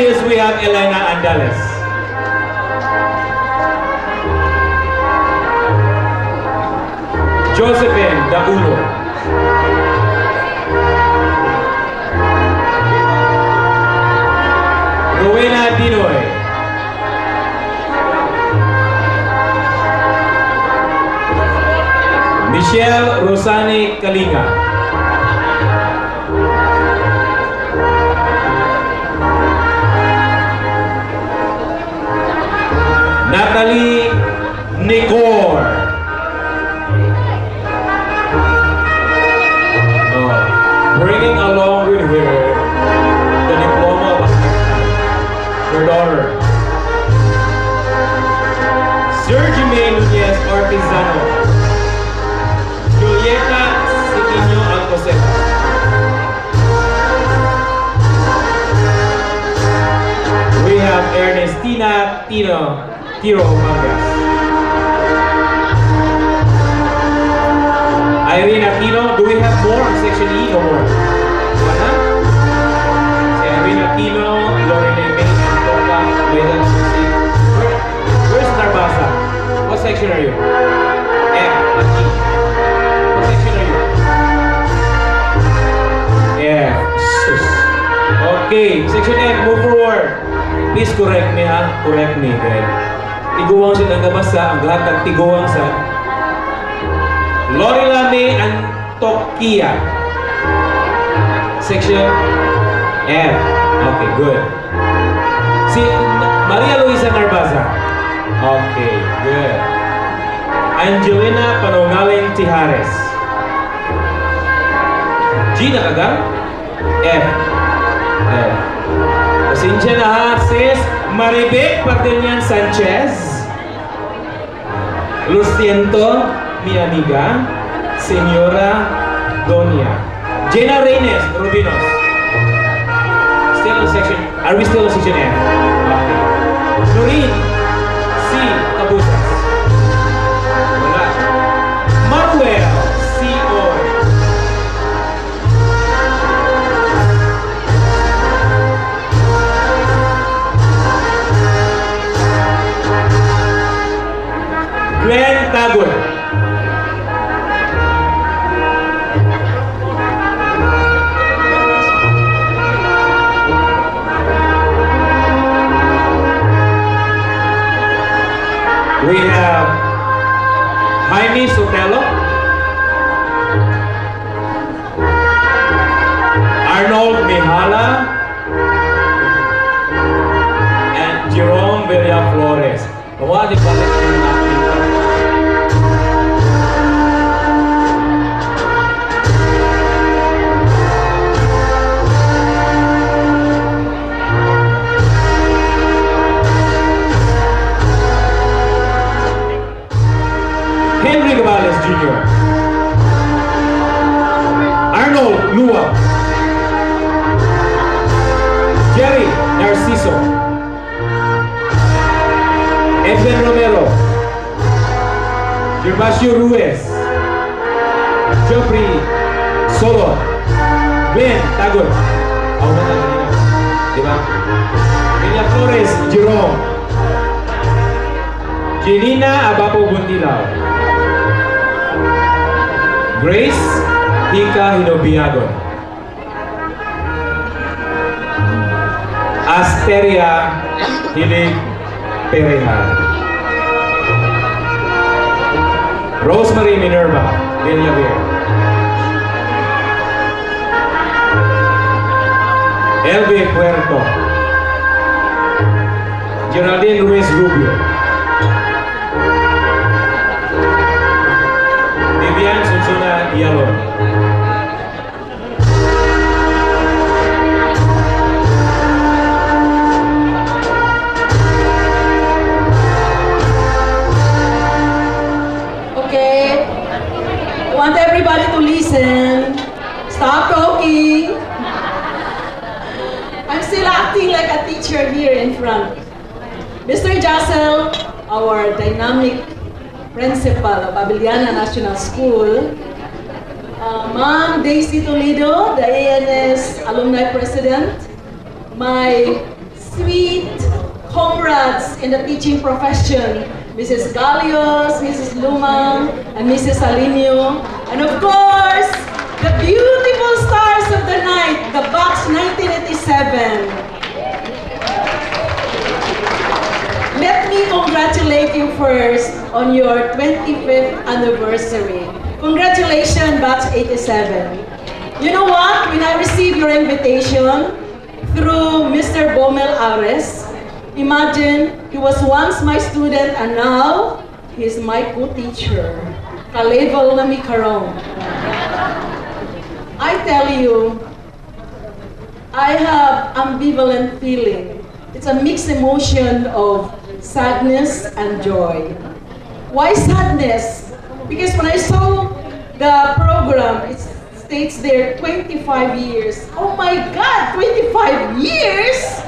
list, we have Elena Andales. Josephine Daulo. Rowena Dinoy. Michelle Rosani Kalinga. Natalie Nicor. Bringing along with her the diploma of her daughter. Sergio Nunez Artizano. Julieta Siquinho Alcocepa. We have Ernestina Tiro Mangas. Irene Aquino, do we have more on section E or more? Wala? Si Irene Aquino, Lorena May, and Toka, Wayland Susi. Where's Narbasa? What section are you? F, Aki. What section are you? F. Sus. Okay, section F, move forward. Please correct me ha, correct me. Okay? Tiguang sa nagabasa, ang lahat tiguang sa Lorela May Antoquia. Section F. Okay, good. Si Maria Luisa Narbaza. Okay, good. Angelina Panongaling Tijares. G na kagang? F. F. Pasensya na ha, sis. Maribek Pardenian Sanchez. Lustiento, mi amiga, Señora Donia. Jenna Reynes, Rubinos. Still in section, are we still in section F? Okay. Noreen C. Cabusas. Wala. Manuel C. Oy. Glenn Tagol. We have Jaime Sotelo, Arnold Mihala, and Jerome Villaflores. What is Henry Gavales Jr. Arnold Lua. Jerry Narciso. Edwin Romero. Gervasio Ruiz. Jeffrey Solo. Glenn Tagol. Ako na kanina. Diba? Villa Flores Jerome. Jelina Abapo Buntilao. Grace Hika Hinobiago. Asteria Hilig Pereja. Rosemary Minerva Villavier. Elvi Puerto. Geraldine Ruiz Rubio. Vivian Susuna Yalon. Okay, I want everybody to listen. Stop talking. I'm still acting like a teacher here in front. Mr. Jassel, our dynamic principal of Abiliana National School, Ma'am Daisy Toledo, the ANS alumni president, my sweet comrades in the teaching profession, Mrs. Galios, Mrs. Lumang, and Mrs. Alinio, and of course, the beautiful stars of the night, the Batch 1987. Let me congratulate you first on your 25th anniversary. Congratulations, Batch 87. You know what? When I received your invitation through Mr. Bomel Ares, imagine, he was once my student and now he's my co-teacher. Ka-level na mi karon. I tell you, I have ambivalent feeling. It's a mixed emotion of sadness and joy. Why sadness? Because when I saw the program, it states there 25 years. Oh my God, 25 years?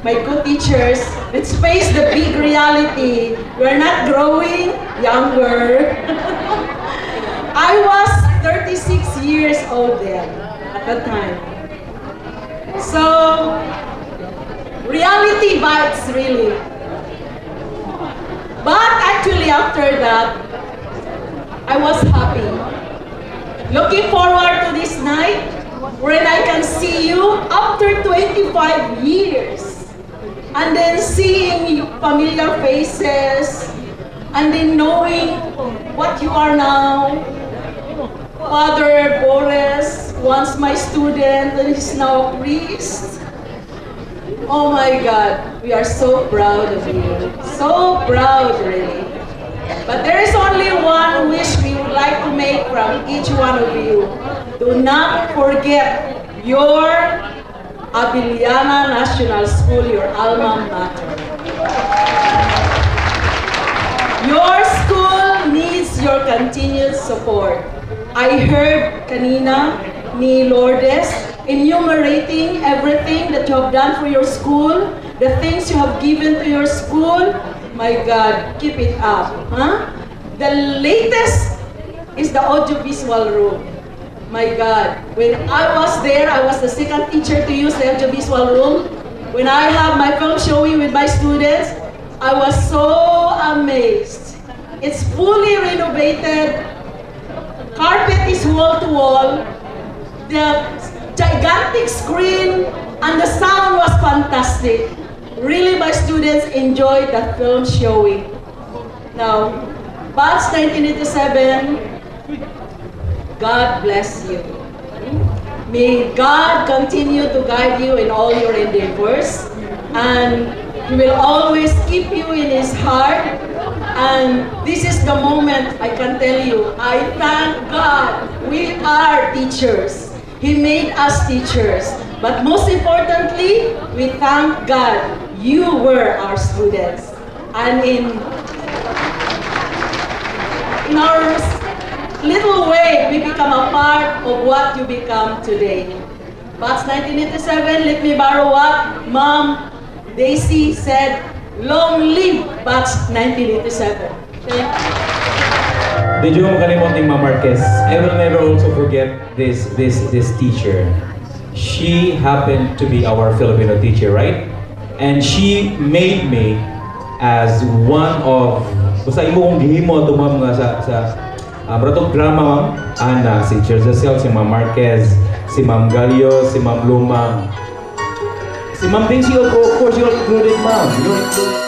My good teachers, let's face the big reality. We're not growing younger. I was 36 years old then, at that time. So, reality bites really. But actually after that, I was happy. Looking forward to this night, when I can see you after 25 years. And then seeing familiar faces, and then knowing what you are now. Father Boris, once my student, and is now a priest. Oh my God, we are so proud of you. So proud, really. But there is only one wish we would like to make from each one of you. Do not forget your Abiliana National School, your alma mater. Your school needs your continued support. I heard kanina ni Lourdes enumerating everything that you have done for your school, the things you have given to your school. My God, keep it up. Huh? The latest is the audiovisual room. My God, when I was there, I was the second teacher to use the audiovisual room. When I have my film showing with my students, I was so amazed. It's fully renovated. Carpet is wall to wall. The gigantic screen and the sound was fantastic. Really, my students enjoyed that film showing. Now, Batch 1987, God bless you. May God continue to guide you in all your endeavors, and He will always keep you in His heart. And this is the moment I can tell you, I thank God we are teachers. He made us teachers. But most importantly, we thank God you were our students. And in our little way, we become a part of what you become today. Batch 1987, let me borrow what Mom Daisy said, long live Batch 1987. Okay? Did you makalimuting Ma'am Marquez? I will never also forget this teacher. She happened to be our Filipino teacher, right? And she made me as one of, basta imo kong gihimo ito ma'am nga sa bratong drama ma'am, Ana, si Cherzacel, si Ma'am Marquez, si Ma'am Galio, si Ma'am Lumang, si Ma'am Daisy, of course, you're included ma'am. You're included.